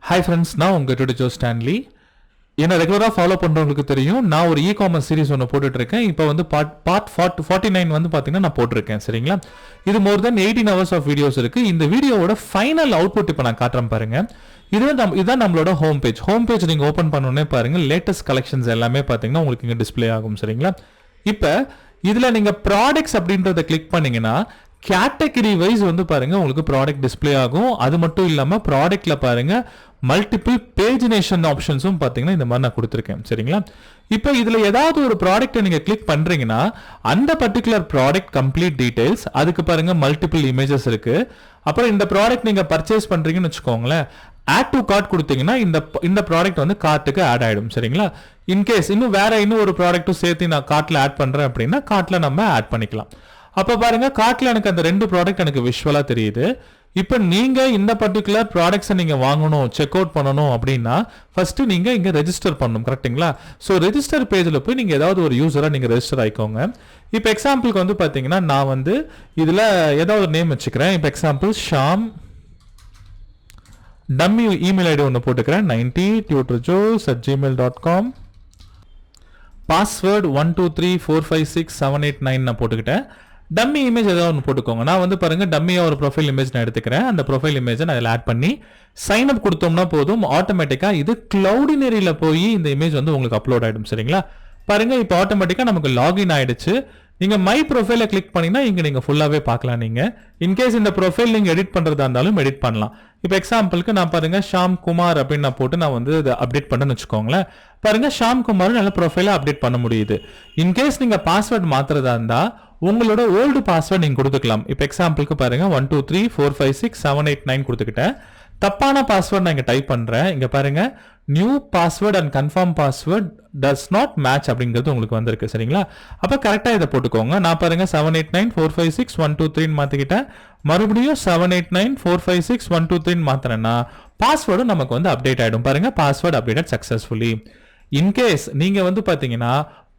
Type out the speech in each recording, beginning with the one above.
Hi friends, now உங்க Tutor Stanley. என்ன ரெகுலரா ஃபாலோ பண்றவங்களுக்கு தெரியும் நான் ஒரு இ-காமர்ஸ் சீரிஸ் ஒன்று போட்டுட்டு இருக்கேன். இப்போ வந்து பார்ட் 49 வந்து பாத்தீங்கன்னா நான் போட்டிருக்கேன். சரிங்களா? இது மோர் தென் 18 hours ஆஃப் வீடியோஸ் இருக்கு. இந்த வீடியோவோட ஃபைனல் அவுட்புட் இப்போ நான் காட்டுறேன் பாருங்க. இதுதான் நம்மளோட ஹோம் பேஜ். ஹோம் பேஜ் நீங்க ஓபன் பண்ணோன்னே பாருங்க லேட்டஸ்ட் கலெக்ஷன்ஸ் எல்லாமே பாத்தீங்கன்னா உங்களுக்கு இங்க டிஸ்ப்ளே ஆகும். சரிங்களா? இப்போ இதுல நீங்க ப்ராடக்ட்ஸ் அப்படின்றத கிளிக் பண்ணீங்கன்னா கேட்டகரி வைஸ் வந்து பாருங்க உங்களுக்கு ப்ராடக்ட் டிஸ்ப்ளே ஆகும். அது மட்டும் இல்லாம ப்ராடக்ட்ல பாருங்க மல்டிபிள் பேஜினேஷன் ஆப்ஷன்ஸும் பாத்தீங்கன்னா இந்த மாதிரி நான் கொடுத்துருக்கேன். சரிங்களா? இப்போ இதுல ஏதாவது ஒரு ப்ராடக்ட்டை நீங்க கிளிக் பண்றீங்கன்னா அந்த பர்டிகுலர் ப்ராடக்ட் கம்ப்ளீட் டீடைல்ஸ், அதுக்கு பாருங்க மல்டிபிள் இமேஜஸ் இருக்கு. அப்புறம் இந்த ப்ராடக்ட் நீங்க பர்ச்சேஸ் பண்றீங்கன்னு வச்சுக்கோங்களேன், ஆட் டு கார்ட் கொடுத்தீங்கன்னா இந்த ப்ராடக்ட் வந்து கார்ட்டுக்கு ஆட் ஆயிடும். சரிங்களா? இன்கேஸ் இன்னும் ஒரு ப்ராடக்ட்டும் சேர்த்து நான் கார்ட்ல ஆட் பண்றேன் அப்படின்னா கார்ட்ல நம்ம ஆட் பண்ணிக்கலாம். அப்ப பாருங்க கார்ட்ல எனக்கு அந்த ரெண்டு ப்ராடக்ட் எனக்கு விஷுவலா தெரியுது. இப்போ நீங்க இந்த பர்டிகுலர் ப்ராடக்ட்ஸை நீங்க வாங்கணும், செக் அவுட் பண்ணணும் அப்படின்னா ஃபர்ஸ்ட் நீங்க இங்க ரெஜிஸ்டர் பண்ணணும். கரெக்ட்டுங்களா? ஸோ ரெஜிஸ்டர் பேஜ்ல போய் நீங்க ஏதாவது ஒரு யூசரா நீங்க ரெஜிஸ்டர் ஆயிக்கோங்க. இப்போ எக்ஸாம்பிளுக்கு வந்து பாத்தீங்கன்னா நான் வந்து இதுல ஏதாவது நேம் வச்சுக்கிறேன். இப்போ example Sham, dummy email ID ஒன்று போட்டுக்கிறேன் 90tutorjos@gmail.com, பாஸ்வேர்டு 12345678 நான் போட்டுக்கிட்டேன். டம்மி இமேஜ் ஏதாவது ஒன்று போட்டுக்கோங்க. நான் வந்து பாருங்க டம்மியா ஒரு ப்ரொஃபைல் இமேஜ் நான் எடுத்துக்கிறேன். அந்த ப்ரொஃபைல் இமேஜை நான் இதில் ஆட் பண்ணி சைன் அப் கொடுத்தோம்னா போதும், ஆட்டோமேட்டிக்கா இது கிளவுடினரியில போய் இந்த இமேஜ் வந்து உங்களுக்கு அப்லோட் ஆயிடும். சரிங்களா? பாருங்க இப்போ ஆட்டோமேட்டிக்கா நமக்கு லாகின் ஆயிடுச்சு. நீங்க மை ப்ரொஃபைலை கிளிக் பண்ணீங்கன்னா இங்க நீங்க ஃபுல்லாவே பார்க்கலாம். நீங்க இன்கேஸ் இந்த ப்ரொஃபைல் நீங்க எடிட் பண்றதா இருந்தாலும் எடிட் பண்ணலாம். இப்போ எக்ஸாம்பிளுக்கு நான் பாருங்க ஷாம் குமார் அப்படின்னு நான் போட்டு நான் வந்து இதை அப்டேட் பண்ணேன்னு வச்சுக்கோங்களேன். பாருங்க ஷாம் குமார் நல்ல ப்ரொஃபைலை அப்டேட் பண்ண முடியுது. இன்கேஸ் நீங்க பாஸ்வேர்ட் மாத்துறதா இருந்தா உங்களோட ஓல்டு பாஸ்வேர்ட் நீங்க கொடுத்துக்கலாம். இப்போ எக்ஸாம்பிளுக்கு பாருங்க 12345678 கொடுத்துக்கிட்டேன். தப்பான பாஸ்வேர்ட் நான் இங்க டைப் பண்றேன். இங்க பாருங்க new password and confirm password does not match அப்படிங்கிறது உங்களுக்கு வந்திருக்கு. சரிங்களா? அப்ப கரெக்டா இதை போட்டுக்கோங்க. நான் பாருங்க 78945612 மாத்திக்கிட்டேன். மறுபடியும் 78945612 மாத்திரேன்னா பாஸ்வேர்டும் நமக்கு வந்து அப்டேட் ஆயிடும். பாருங்க பாஸ்வேர்ட் அப்டேட் சக்சஸ்ஃபுல்லி. இன்கேஸ் நீங்க வந்து பாத்தீங்கன்னா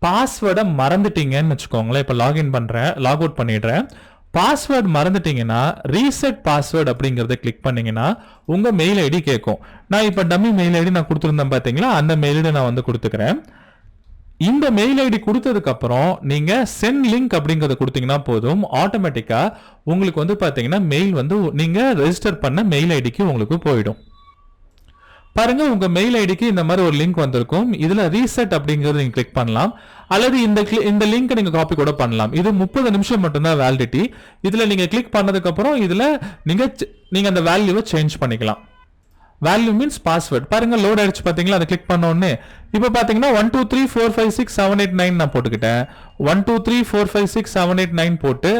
பாஸ்வேர்டை மறந்துட்டீங்கன்னு வச்சுக்கோங்களேன். இப்போ லாகின் பண்றேன், லாக் அவுட் பண்ணிடுறேன். பாஸ்வேர்ட் மறந்துட்டீங்கன்னா ரீசெட் பாஸ்வேர்ட் அப்படிங்கறத கிளிக் பண்ணீங்கன்னா உங்க மெயில் ஐடி கேட்கும். நான் இப்ப டம்மி மெயில் ஐடி நான் கொடுத்துருந்தேன் பாத்தீங்களா, அந்த மெயில் ஐடி நான் வந்து கொடுத்துக்கிறேன். இந்த மெயில் ஐடி கொடுத்ததுக்கு அப்புறம் நீங்க சென்ட் லிங்க் அப்படிங்கறத கொடுத்தீங்கன்னா போதும், ஆட்டோமேட்டிக்கா உங்களுக்கு வந்து பாத்தீங்கன்னா மெயில் வந்து நீங்க ரெஜிஸ்டர் பண்ண மெயில் ஐடிக்கு உங்களுக்கு போயிடும். பாருங்க உங்க மெயில் ஐடிக்கு இந்த மாதிரி ஒரு லிங்க் வந்திருக்கும். இதுல ரீசெட் அப்படிங்கறது நீங்க கிளிக் பண்ணலாம், அல்லது இந்த லிங்க் நீங்க காப்பி கூட பண்ணலாம். இது 30 நிமிஷம் மட்டும்தான் வேலிடிட்டி. இதுல நீங்க கிளிக் பண்ணதுக்கு அப்புறம் இதுல நீங்க அந்த வேல்யூவை சேஞ்ச் பண்ணிக்கலாம். Value means password. பாருங்க லோட் ஆயிடுச்சு பாத்தீங்களா? அதை கிளிக் பண்ண உடனே இப்போ பாத்தீங்கன்னா 12345678 நான் போட்டுக்கிட்டேன். 12345678 போட்டு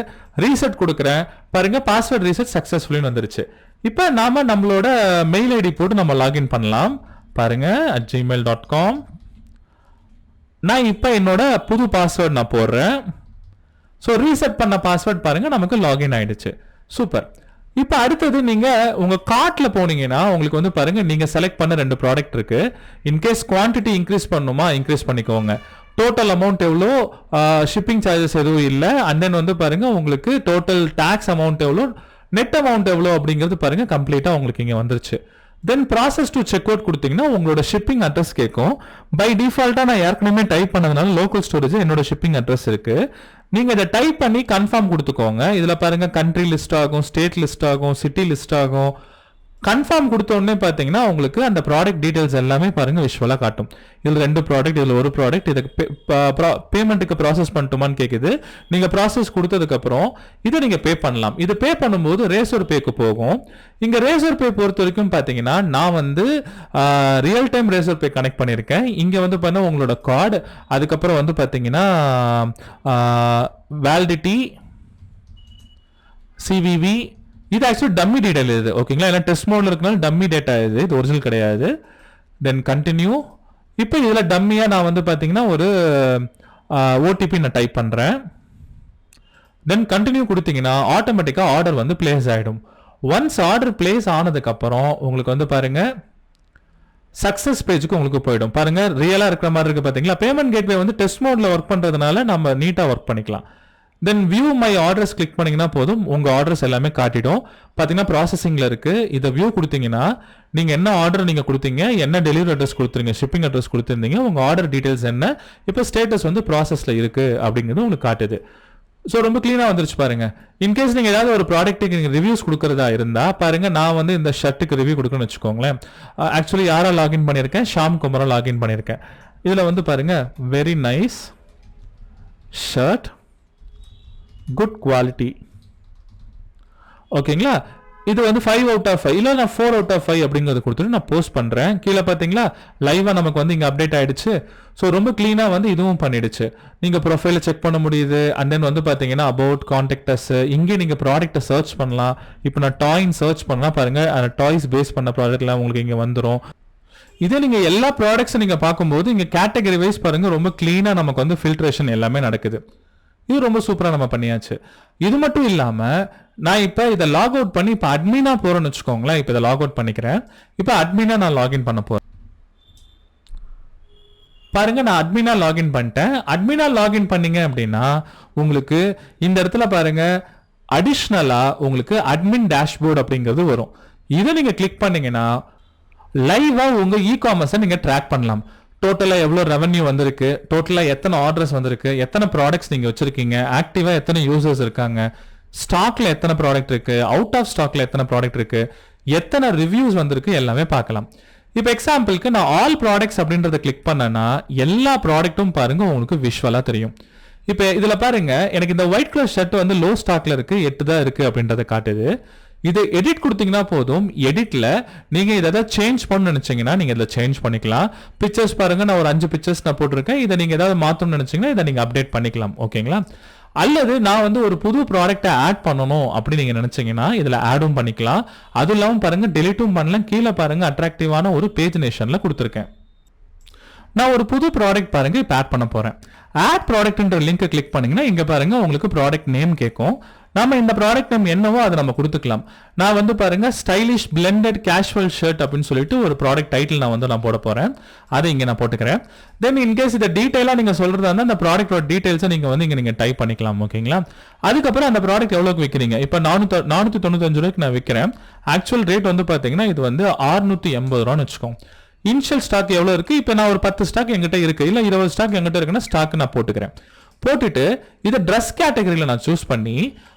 ரீசெட் கொடுக்குறேன். பாருங்க பாஸ்வேர்ட் ரீசெட் சக்சஸ்ஃபுல்லி வந்துருச்சு. இப்போ நாம நம்மளோட மெயில் ஐடி போட்டு நம்ம லாகின் பண்ணலாம். பாருங்க @gmail.com. நான் இப்போ என்னோட புது பாஸ்வேர்ட் நான் போடுறேன். ஸோ ரீசெட் பண்ண பாஸ்வேர்ட் பாருங்க நமக்கு லாகின் ஆயிடுச்சு. சூப்பர். இப்போ அடுத்தது நீங்க உங்க கார்ட்ல போனீங்கன்னா உங்களுக்கு வந்து பாருங்க நீங்க செலக்ட் பண்ண 2 ப்ராடக்ட் இருக்கு. இன்கேஸ் குவான்டிட்டி இன்க்ரீஸ் பண்ணுமா இன்க்ரீஸ் பண்ணிக்கோங்க. டோட்டல் அமௌண்ட் எவ்வளோ, ஷிப்பிங் சார்ஜஸ் எதுவும் இல்லை. அண்ட் தென் வந்து பாருங்க உங்களுக்கு டோட்டல் டாக்ஸ் அமௌண்ட் எவ்வளோ, நெட் அமௌண்ட் எவ்வளோ அப்படிங்கிறது பாருங்க கம்ப்ளீட்டா உங்களுக்கு இங்க வந்துருச்சு. தென் ப்ராசஸ் டு செக் அவுட் கொடுத்தீங்கன்னா உங்களோட ஷிப்பிங் அட்ரஸ் கேட்கும். பை டிஃபால்ட்டா நான் ஏற்கனவே டைப் பண்ணதுனால லோக்கல் ஸ்டோரேஜ் என்னோட ஷிப்பிங் அட்ரஸ் இருக்கு. நீங்க இதை டைப் பண்ணி கன்ஃபார்ம் கொடுத்துக்கோங்க. இதுல பாருங்க கண்ட்ரி லிஸ்ட் ஆகும், ஸ்டேட் லிஸ்ட் ஆகும், சிட்டி லிஸ்ட் ஆகும். கன்ஃபார்ம் கொடுத்த உடனே பாத்தீங்கன்னா உங்களுக்கு அந்த ப்ராடக்ட் டீடைல்ஸ் எல்லாமே பாருங்க விஷுவலா காட்டும். இதுல 2 ப்ராடக்ட், இதுல ஒரு ப்ராடக்ட். இதுக்கு பேமெண்ட்டுக்கு ப்ராசஸ் பண்ணட்டுமான்னு கேக்குது. நீங்க ப்ராசஸ் கொடுத்ததுக்கு அப்புறம் இதை நீங்க பே பண்ணலாம். இது பே பண்ணும்போது ரேசர் பேக்கு போகும். இங்க ரேசர் பே பொறுத்த வரைக்கும் பாத்தீங்கன்னா நான் வந்து ரியல் டைம் ரேசர் பே கனெக்ட் பண்ணிருக்கேன். இங்க வந்து பண்ண உங்களோட கார்டு, அதுக்கப்புறம் வந்து பாத்தீங்கன்னா வேலிடிட்டி, சிவிவி, இது ஆக்சுவலி டம்மி டீடைல் இது. ஓகேங்களா? ஏன்னா டெஸ்ட் மோட்ல இருக்கனால டம்மி டேட்டா இது ஒரிஜினல் கிடையாது. தென் கண்டினியூ. இப்போ இதுல டம்மியா நான் வந்து பாத்தீங்கன்னா ஒரு ஓடிபி நான் டைப் பண்றேன். தென் கண்டினியூ கொடுத்தீங்கன்னா ஆட்டோமேட்டிக்கா ஆர்டர் வந்து பிளேஸ் ஆயிடும். ஒன்ஸ் ஆர்டர் பிளேஸ் ஆனதுக்கு அப்புறம் உங்களுக்கு வந்து பாருங்க சக்சஸ் பேஜுக்கு உங்களுக்கு போயிடும். பாருங்க ரியலா இருக்கிற மாதிரி இருக்கு பாத்தீங்களா? பேமெண்ட் கேட்வே வந்து டெஸ்ட் மோட்ல ஒர்க் பண்றதுனால நம்ம நீட்டா ஒர்க் பண்ணிக்கலாம். தென் வியூ மை ஆர்டர்ஸ் கிளிக் பண்ணீங்கன்னா போதும், உங்க ஆர்டர்ஸ் எல்லாமே காட்டிடும். பாத்தீங்கன்னா ப்ராசஸிங்ல இருக்கு. இதை வியூ கொடுத்தீங்கன்னா நீங்க என்ன ஆர்டர் நீங்க கொடுத்தீங்க, என்ன டெலிவரி அட்ரஸ் கொடுத்துருங்க, ஷிப்பிங் அட்ரஸ் கொடுத்துருந்தீங்க, உங்க ஆர்டர் டீடைல்ஸ் என்ன, இப்போ ஸ்டேட்டஸ் வந்து ப்ராசஸ்ல இருக்கு அப்படிங்கிறது உங்களுக்கு காட்டுது. ஸோ ரொம்ப கிளீனாக வந்துருச்சு பாருங்க. இன்கேஸ் நீங்கள் ஏதாவது ஒரு ப்ராடக்ட்டுக்கு நீங்கள் ரிவ்யூஸ் கொடுக்குறதா இருந்தால் பாருங்க, நான் வந்து இந்த ஷர்ட்டுக்கு ரிவ்யூ கொடுக்கணும்னு வச்சுக்கோங்களேன். ஆக்சுவலி யாரா லாகின் பண்ணியிருக்கேன், ஷாம் குமாரா லாகின் பண்ணியிருக்கேன். இதில் வந்து பாருங்க, very nice shirt, good quality. ஓகேங்களா, இது வந்து 5 out of 5 இல்லை நான் 4 out of 5 அப்படிங்கிறது கொடுத்துட்டு நான் போஸ்ட் பண்ணுறேன். கீழே பார்த்தீங்களா லைவாக நமக்கு வந்து இங்கே அப்டேட் ஆகிடுச்சு. ஸோ ரொம்ப க்ளீனாக வந்து இதுவும் பண்ணிடுச்சு. நீங்கள் ப்ரொஃபைலை செக் பண்ண முடியுது. அண்ட் தென் வந்து பார்த்தீங்கன்னா அபவுட் கான்டாக்டஸ், இங்கே நீங்கள் ப்ராடக்ட்டை சர்ச் பண்ணலாம். இப்போ நான் டாயின் சர்ச் பண்ணலாம் பாருங்கள், அந்த டாய்ஸ் பேஸ் பண்ண ப்ராடக்ட்லாம் உங்களுக்கு இங்கே வந்துடும். இதே நீங்கள் எல்லா ப்ராடக்ட்ஸை நீங்கள் பார்க்கும்போது இங்கே கேட்டகரி வைஸ் பாருங்கள், ரொம்ப க்ளீனாக நமக்கு வந்து ஃபில்ட்ரேஷன் எல்லாமே நடக்குது. இது ரொம்ப சூப்பராக நம்ம பண்ணியாச்சு. இது மட்டும் இல்லாமல் நான் இப்போ இதை லாக் அவுட் பண்ணி இப்போ அட்மினா போகிறேன்னு வச்சுக்கோங்களேன். இப்போ இதை லாக் அவுட் பண்ணிக்கிறேன். இப்போ அட்மினா நான் லாகின் பண்ண போகிறேன். பாருங்க, நான் அட்மினா லாகின் பண்ணிட்டேன். அட்மினா லாகின் பண்ணீங்க அப்படின்னா உங்களுக்கு இந்த இடத்துல பாருங்க அடிஷ்னலா உங்களுக்கு அட்மின் டேஷ்போர்ட் அப்படிங்கிறது வரும். இதை நீங்க கிளிக் பண்ணீங்கன்னா லைவா உங்க இ காமர்ஸை நீங்க ட்ராக் பண்ணலாம். டோட்டலா எவ்வளவு ரெவன்யூ வந்திருக்கு, டோட்டலா எத்தனை ஆர்டர்ஸ் வந்திருக்கு, எத்தனை ப்ராடக்ட்ஸ் நீங்க வச்சிருக்கீங்க, ஆக்டிவா எத்தனை யூசர்ஸ் இருக்காங்க, ஸ்டாக்ல எத்தனை ப்ராடக்ட் இருக்கு, அவுட் ஆஃப் ஸ்டாக்ல எத்தனை ப்ராடக்ட் இருக்கு, எத்தனை ரிவ்யூஸ் வந்திருக்கு எல்லாமே பார்க்கலாம். இப்போ எக்ஸாம்பிளுக்கு நான் ஆல் ப்ராடக்ட்ஸ் அப்படின்றத கிளிக் பண்ணேன்னா எல்லா ப்ராடக்ட்டும் பாருங்க உங்களுக்கு விஷுவலா தெரியும். இப்போ இதுல பாருங்க, எனக்கு இந்த ஒயிட் கலர் ஷர்ட் வந்து லோ ஸ்டாக்ல இருக்கு, 8 தான் இருக்கு அப்படின்றத காட்டுது. இது எடிட் கொடுத்தீங்கன்னா போதும். எடிட்ல நீங்க இதை சேஞ்ச் பண்ண நினைச்சீங்கன்னா நீங்க இதில் சேஞ்ச் பண்ணிக்கலாம். பிக்சர்ஸ் பாருங்க, நான் ஒரு 5 பிக்சர்ஸ் நான் போட்டிருக்கேன். இதை நீங்க ஏதாவது மாற்றணும்னு நினைச்சீங்கன்னா இதை நீங்க அப்டேட் பண்ணிக்கலாம். ஓகேங்களா, அல்லது நான் வந்து ஒரு புது ப்ராடக்ட்டை ஆட் பண்ணணும் அப்படி நீங்க நினைச்சீங்கன்னா இதுல ஆடும் பண்ணிக்கலாம். அது இல்லாமல் பாருங்க டெலிட்டும் பண்ணலாம். கீழே பாருங்க அட்ராக்டிவான ஒரு பேஜ் நேஷன்ல கொடுத்துருக்கேன். நான் ஒரு புது ப்ராடக்ட் பாருங்க இப்போ ஆட் பண்ண போறேன். ஆட் ப்ராடக்ட்ன்ற லிங்கை கிளிக் பண்ணீங்கன்னா இங்க பாருங்க உங்களுக்கு ப்ராடக்ட் நேம் கேட்கும். நாம இந்த ப்ராடக்ட் நேம் என்னவோ அதை நம்ம கொடுத்துக்கலாம். நான் வந்து பாருங்க ஸ்டைலிஷ் பிளெண்டட் கேஷுவல் ஷர்ட் அப்படின்னு சொல்லிட்டு ஒரு ப்ராடக்ட் டைட்டில் நான் போட போறேன். அதை இங்க நான் போட்டுக்கிறேன். தென் இன்கேஸ் இதை டீடைலா நீங்க சொல்றதா இருந்தா அந்த ப்ராடக்டோட டீடைல்ஸை நீங்க வந்து இங்க நீங்க டைப் பண்ணிக்கலாம். ஓகேங்களா, அதுக்கப்புறம் அந்த ப்ராடக்ட் எவ்வளவுக்கு விற்கிறீங்க, இப்போ 495 ரூபாய்க்கு நான் விற்கிறேன். ஆக்சுவல் ரேட் வந்து பாத்தீங்கன்னா இது வந்து 680 ரூபான்னு வச்சுக்கோங்க. இனிஷியல் ஸ்டாக் எவ்வளவு இருக்கு, இப்போ நான் ஒரு 10 ஸ்டாக் எங்கிட்ட இருக்கு, இல்ல 20 ஸ்டாக் எங்கிட்ட இருக்குன்னா ஸ்டாக் நான் போட்டுக்கிறேன். போட்டுட்டு இதை ட்ரெஸ் கேட்டகரியில நான் சூஸ் பண்ணி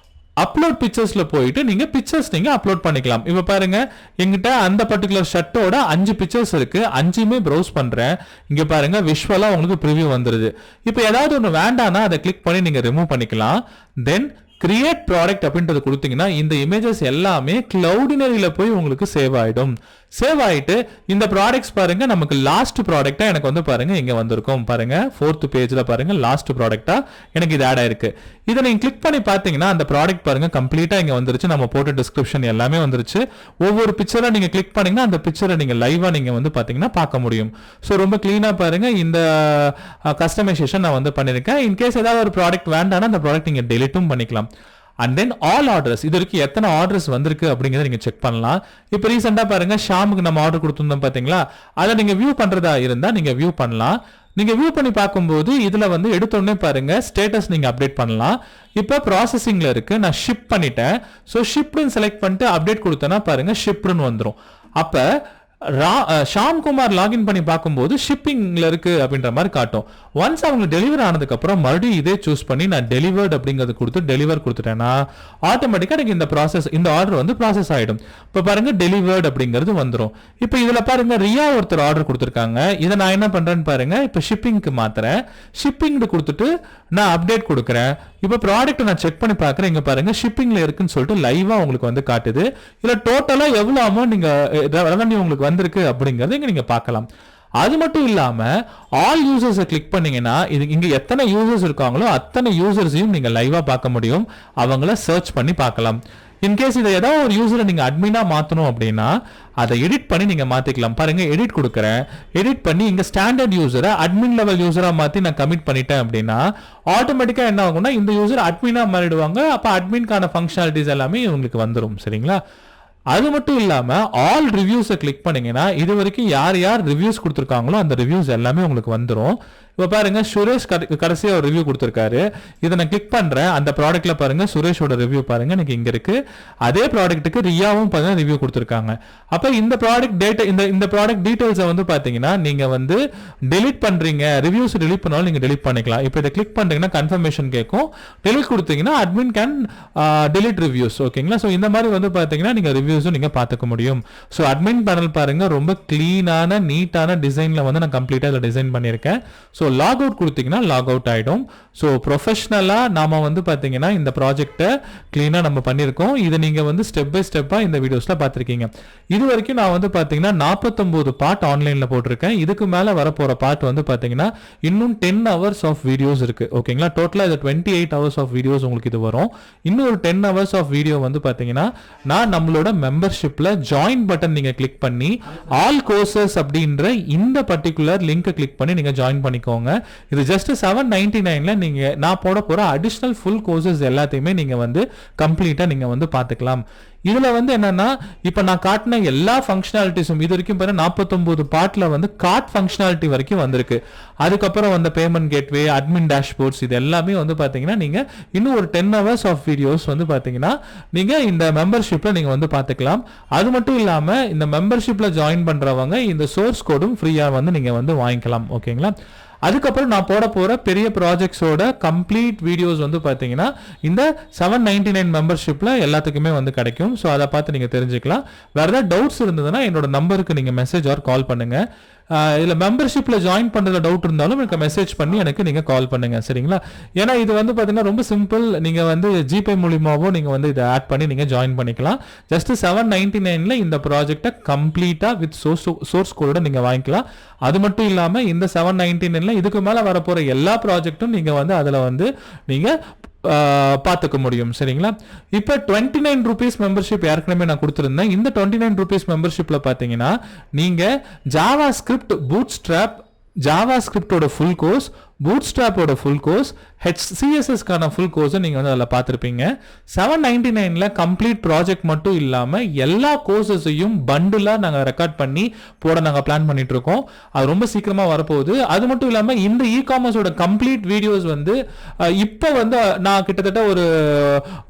அப்லோட் பிக்சர்ஸ்ல போயிட்டு நீங்க பிக்சர்ஸ் நீங்க அப்லோட் பண்ணிக்கலாம். இப்ப பாருங்க எங்கிட்ட அந்த பர்டிகுலர் ஷர்ட்டோட 5 பிக்சர்ஸ் இருக்கு. 5மே ப்ரௌஸ் பண்றேன். இங்க பாருங்க விஷுவலா உங்களுக்கு ப்ரிவியூ வந்துருது. இப்போ ஏதாவது ஒன்று வேண்டாம்னா அதை கிளிக் பண்ணி நீங்க ரிமூவ் பண்ணிக்கலாம். தென் கிரியேட் ப்ராடக்ட் அப்படின்றது கொடுத்தீங்கன்னா இந்த இமேஜஸ் எல்லாமே கிளவுடினரியில போய் உங்களுக்கு சேவ் ஆயிடும். சேவ் ஆயிட்டு இந்த ப்ராடக்ட்ஸ் பாருங்க நமக்கு லாஸ்ட் ப்ராடக்ட்டா எனக்கு வந்து பாருங்க இங்க வந்திருக்கும். பாருங்க 4th பேஜ்ல பாருங்க லாஸ்ட் ப்ராடக்ட்டா எனக்கு இது ஆட் ஆயிருக்கு. இதை நீங்க கிளிக் பண்ணி பாத்தீங்கன்னா அந்த ப்ராடக்ட் பாருங்க கம்ப்ளீட்டா இங்க வந்துருச்சு. நம்ம போட்ட டிஸ்கிரிப்ஷன் எல்லாமே வந்துருச்சு. ஒவ்வொரு பிக்சரா நீங்க கிளிக் பண்ணீங்கன்னா அந்த பிக்சரை நீங்க லைவா நீங்க வந்து பாத்தீங்கன்னா பார்க்க முடியும். ஸோ ரொம்ப கிளீனா பாருங்க இந்த கஸ்டமைசேஷன் நான் வந்து பண்ணிருக்கேன். இன்கேஸ் ஏதாவது ஒரு ப்ராடக்ட் வேண்டாம்னா அந்த ப்ராடக்ட் நீங்க டெலிட்டும் பண்ணிக்கலாம். அண்ட் தென் ஆல் ஆர்டர்ஸ், இது வரைக்கும் எத்தனை ஆர்டர்ஸ் வந்திருக்கு அப்படிங்கிறத நீங்க செக் பண்ணலாம். இப்போ ரீசெண்டா பாருங்க ஷாமுக்கு நம்ம ஆர்டர் கொடுத்துருந்தோம் பாத்தீங்களா, அதை நீங்க வியூ பண்றதா இருந்தா நீங்க வியூ பண்ணலாம். நீங்க வியூ பண்ணி பார்க்கும்போது இதுல வந்து எடுத்தோடனே பாருங்க ஸ்டேட்டஸ் நீங்க அப்டேட் பண்ணலாம். இப்போ ப்ராசஸிங்ல இருக்கு, நான் ஷிப் பண்ணிட்டேன். ஸோ ஷிப்டுன்னு செலக்ட் பண்ணிட்டு அப்டேட் கொடுத்தேன்னா பாருங்க ஷிப்டுன்னு வந்துடும். அப்ப ஷாம்குமார் லாகின் பண்ணி பார்க்கும்போது ஷிப்பிங்ல இருக்கு அப்படின்ற மாதிரி காட்டும். ஒன்ஸ் அவங்க டெலிவர் ஆனதுக்கு அப்புறம் மறுபடியும் இதே சூஸ் பண்ணி நான் டெலிவர்ட் அப்படிங்கிறது கொடுத்து டெலிவர் கொடுத்துட்டேன்னா ஆட்டோமேட்டிக்கா எனக்கு இந்த ப்ராசஸ் இந்த ஆர்டர் வந்து ப்ராசஸ் ஆயிடும். இப்போ பாருங்க டெலிவர்ட் அப்படிங்கிறது வந்துடும். இப்போ இதுல பாருங்க ரியா ஒருத்தர் ஆர்டர் கொடுத்துருக்காங்க. இதை நான் என்ன பண்றேன்னு பாருங்க, இப்போ ஷிப்பிங்க்கு மாத்துறேன். ஷிப்பிங் கொடுத்துட்டு நான் அப்டேட் கொடுக்குறேன். இப்போ ப்ராடக்ட் நான் செக் பண்ணி பார்க்குறேன். இங்க பாருங்க ஷிப்பிங்ல இருக்குன்னு சொல்லிட்டு லைவா உங்களுக்கு வந்து காட்டுது. இதுல டோட்டலா எவ்வளவு அமௌண்ட் நீங்க ரெவன்யூ உங்களுக்கு வந்திருக்கு அப்படிங்கறத இங்க நீங்க பார்க்கலாம். அது மட்டும் இல்லாம ஆல் யூசர்ஸை கிளிக் பண்ணீங்கன்னா இது இங்க எத்தனை யூசர்ஸ் இருக்காங்களோ அத்தனை யூசர்ஸையும் நீங்க லைவா பார்க்க முடியும். அவங்கள சர்ச் பண்ணி பார்க்கலாம். இன்கேஸ் இதை ஏதாவது ஒரு யூசரை நீங்க அட்மினா மாத்தணும் அப்படின்னா அதை எடிட் பண்ணி நீங்க மாத்திக்கலாம். பாருங்க எடிட் கொடுக்குறேன். எடிட் பண்ணி இங்க ஸ்டாண்டர்ட் யூசரை அட்மின் லெவல் யூசரா மாத்தி நான் கமிட் பண்ணிட்டேன் அப்படின்னா ஆட்டோமேட்டிக்கா என்ன ஆகும்னா இந்த யூசர் அட்மினா மாறிடுவாங்க. அப்ப அட்மின்கான ஃபங்க்ஷனாலிட்டிஸ் எல்லாமே உங்களுக்கு வந்துடும். சரிங்களா, அது மட்டும் இல்லாம ஆல் ரிவ்யூஸை கிளிக் பண்ணீங்கன்னா இது வரைக்கும் யார் யார் ரிவ்யூஸ் கொடுத்துருக்காங்களோ அந்த ரிவ்யூஸ் எல்லாமே உங்களுக்கு வந்துடும். இப்போ பாருங்க சுரேஷ் கடைசியா ஒரு ரிவ்யூ கொடுத்திருக்காரு. இதை நான் கிளிக் பண்றேன். அந்த ப்ராடக்ட்ல பாருங்க சுரேஷோட ரிவ்யூ பாருங்க எனக்கு இங்க இருக்கு. அதே ப்ராடக்ட்டுக்கு ரியாவும் பாத்தீங்கன்னா ரிவ்யூ கொடுத்திருக்காங்க. அப்ப இந்த ப்ராடக்ட் டேட்டா இந்த ப்ராடக்ட் டீடைல்ஸை வந்து பாத்தீங்கன்னா நீங்க வந்து டெலிட் பண்றீங்க, ரிவ்யூஸ் டெலிட் பண்ணாலும் நீங்க டெலிட் பண்ணிக்கலாம். இப்போ இதை கிளிக் பண்றீங்கன்னா கன்ஃபர்மேஷன் கேட்கும். டெலிட் கொடுத்தீங்கன்னா அட்மின் கேன் டெலிட் ரிவ்யூஸ். ஓகேங்களா? ஸோ இந்த மாதிரி வந்து பாத்தீங்கன்னா நீங்க ரிவ்யூஸும் நீங்க பார்த்துக்க முடியும். ஸோ அட்மின் பேனல் பாருங்க ரொம்ப கிளீனான நீட்டான டிசைன்ல வந்து நான் கம்ப்ளீட்டா இதில் டிசைன் பண்ணியிருக்கேன். ஸோ லாக் அவுட் கொடுத்தீங்கன்னா லாக் அவுட் ஆயிடும். ஸோ ப்ரொஃபஷனலா நாம வந்து பாத்தீங்கன்னா இந்த ப்ராஜெக்டை கிளீனா நம்ம பண்ணியிருக்கோம். இதை நீங்க வந்து ஸ்டெப் பை ஸ்டெப்பா இந்த வீடியோஸ்ல பார்த்திருக்கீங்க. இது வரைக்கும் நான் வந்து பாத்தீங்கன்னா 49 பார்ட் ஆன்லைன்ல போட்டிருக்கேன். இதுக்கு மேல வரப்போற பார்ட் வந்து பாத்தீங்கன்னா இன்னும் 10 hours ஆஃப் வீடியோஸ் இருக்கு. ஓகேங்களா? டோட்டலா இது 28 hours ஆஃப் வீடியோஸ் உங்களுக்கு இது வரும். இன்னும் ஒரு 10 hours ஆஃப் வீடியோ வந்து பாத்தீங்கன்னா நான் நம்மளோட மெம்பர்ஷிப்ல ஜாயின் பட்டன் நீங்க கிளிக் பண்ணி ஆல் கோர்சஸ் அப்படின்ற இந்த பர்டிகுலர் லிங்கை கிளிக் பண்ணி நீங்க ஜாயின் பண்ணிக்கோங்க. இது ஜஸ்ட் 799ல நீங்க நான் போட போற அடிஷனல் ஃபுல் கோர்சஸ் எல்லாத்தையுமே நீங்க வந்து கம்ப்ளீட்டா நீங்க வந்து பாத்துக்கலாம். இதுல வந்து என்னன்னா இப்ப நான் காட்டின எல்லா ஃபங்க்ஷனாலிட்டிஸும் இது வரைக்கும் 49 பார்ட்ல வந்து கார்ட் ஃபங்க்ஷனாலிட்டி வரைக்கும் வந்திருக்கு. அதுக்கப்புறம் வந்து பேமெண்ட் கேட்வே, அட்மின் டேஷ்போர்ட்ஸ், இது எல்லாமே வந்து பாத்தீங்கன்னா நீங்க இன்னும் ஒரு 10 hours ஆஃப் வீடியோஸ் வந்து பாத்தீங்கன்னா நீங்க இந்த மெம்பர்ஷிப்ல நீங்க வந்து பாத்துக்கலாம். அது மட்டும் இல்லாம இந்த மெம்பர்ஷிப்ல ஜாயின் பண்றவங்க இந்த சோர்ஸ் கோடும் ஃப்ரீயா வந்து நீங்க வந்து வாங்கிக்கலாம். ஓகேங்களா? அதுக்கப்புறம் நான் போட போற பெரிய ப்ராஜெக்ட்ஸோட கம்ப்ளீட் வீடியோஸ் வந்து பாத்தீங்கன்னா இந்த 799 மெம்பர்ஷிப்ல எல்லாத்துக்குமே வந்து கிடைக்கும். ஸோ அதை பார்த்து நீங்க தெரிஞ்சுக்கலாம். வேற ஏதாவது டவுட்ஸ் இருந்ததுன்னா என்னோட நம்பருக்கு நீங்க மெசேஜ் ஆர் கால் பண்ணுங்க. இதுல மெம்பர்ஷிப்ல ஜாயின் பண்றதுல டவுட் இருந்தாலும் எனக்கு மெசேஜ் பண்ணி எனக்கு நீங்க கால் பண்ணுங்க. சரிங்களா? ஏன்னா இது வந்து பாத்தீங்கன்னா ரொம்ப சிம்பிள். நீங்க வந்து ஜிபே மூலியமாவோ நீங்க வந்து இதை ஆட் பண்ணி நீங்க ஜாயின் பண்ணிக்கலாம். ஜஸ்ட் 799ல இந்த ப்ராஜெக்டை கம்ப்ளீட்டா வித் சோர்ஸ் கோடோட நீங்க வாங்கிக்கலாம். அது மட்டும் இல்லாம இந்த 799ல இதுக்கு மேல வரப்போற எல்லா ப்ராஜெக்டும் நீங்க வந்து அதுல வந்து நீங்க பார்த்துக்க முடியும். சரிங்களா? இப்போ 29 rupees மெம்பர்ஷிப் ஏற்கனவே நான் கொடுத்துருந்தேன். இந்த 29 rupees மெம்பர்ஷிப்ல பாத்தீங்கன்னா நீங்க ஜாவா ஸ்கிரிப்ட் பூட்ஸ்ட்ராப், ஜாவா ஸ்கிரிப்டோட ஃபுல் கோர்ஸ், பூட்ஸ்ட்ராப்போட ஃபுல் கோர்ஸ், CSS கான ஃபுல் கோர்ஸை நீங்க வந்து அதில் பார்த்துருப்பீங்க. 799ல கம்ப்ளீட் ப்ராஜெக்ட் மட்டும் இல்லாம எல்லா கோர்சஸையும் பண்டிலா நாங்க ரெக்கார்ட் பண்ணி போட நாங்க பிளான் பண்ணிட்டு இருக்கோம். அது ரொம்ப சீக்கிரமா வரப்போகுது. அது மட்டும் இல்லாம இந்த இ-காமர்ஸோட கம்ப்ளீட் வீடியோஸ் வந்து இப்போ வந்து நான் கிட்டத்தட்ட ஒரு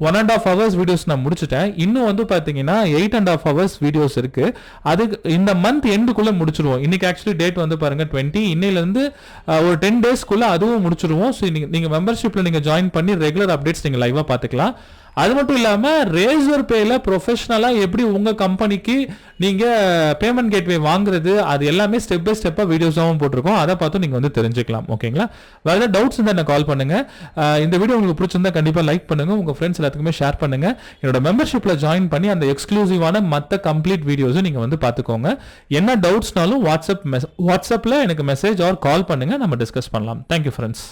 1.5 hours வீடியோஸ் நான் முடிச்சுட்டேன். இன்னும் வந்து பாத்தீங்கன்னா 8.5 hours வீடியோஸ் இருக்கு. அது இந்த மந்த் எண்டுக்குள்ள முடிச்சிருவோம். இன்னைக்கு ஆக்சுவலி டேட் வந்து பாருங்க 20. இன்னையில இருந்து ஒரு 10 daysக்குள்ள அதுவும் முடிச்சிருவோம். ஸோ நீங்க மெம்பர்ஷிப்ல நீங்க ஜாயின் பண்ணி ரெகுலர் அப்டேட்ஸ் நீங்க லைவா பாத்துக்கலாம். அது மட்டும் இல்லாம ரேசர் பேல ப்ரொஃபஷனலா எப்படி உங்க கம்பெனிக்கு நீங்க பேமெண்ட் கேட்வே வாங்குறது அது எல்லாமே ஸ்டெப் பை ஸ்டெப்பா வீடியோஸாவும் போட்டிருக்கோம். அதை பார்த்து நீங்க வந்து தெரிஞ்சுக்கலாம். ஓகேங்களா? வேற ஏதாவது டவுட்ஸ் இருந்தா என்ன கால் பண்ணுங்க. இந்த வீடியோ உங்களுக்கு பிடிச்சிருந்தா கண்டிப்பா லைக் பண்ணுங்க. உங்க ஃப்ரெண்ட்ஸ் எல்லாத்துக்குமே ஷேர் பண்ணுங்க. என்னோட மெம்பர்ஷிப்ல ஜாயின் பண்ணி அந்த எக்ஸ்க்ளூசிவான மத்த கம்ப்ளீட் வீடியோஸும் நீங்க வந்து பாத்துக்கோங்க. என்ன டவுட்ஸ்னாலும் வாட்ஸ்அப்ல எனக்கு மெசேஜ் ஆர் கால் பண்ணுங்க. நம்ம டிஸ்கஸ் பண்ணலாம். Thank you friends.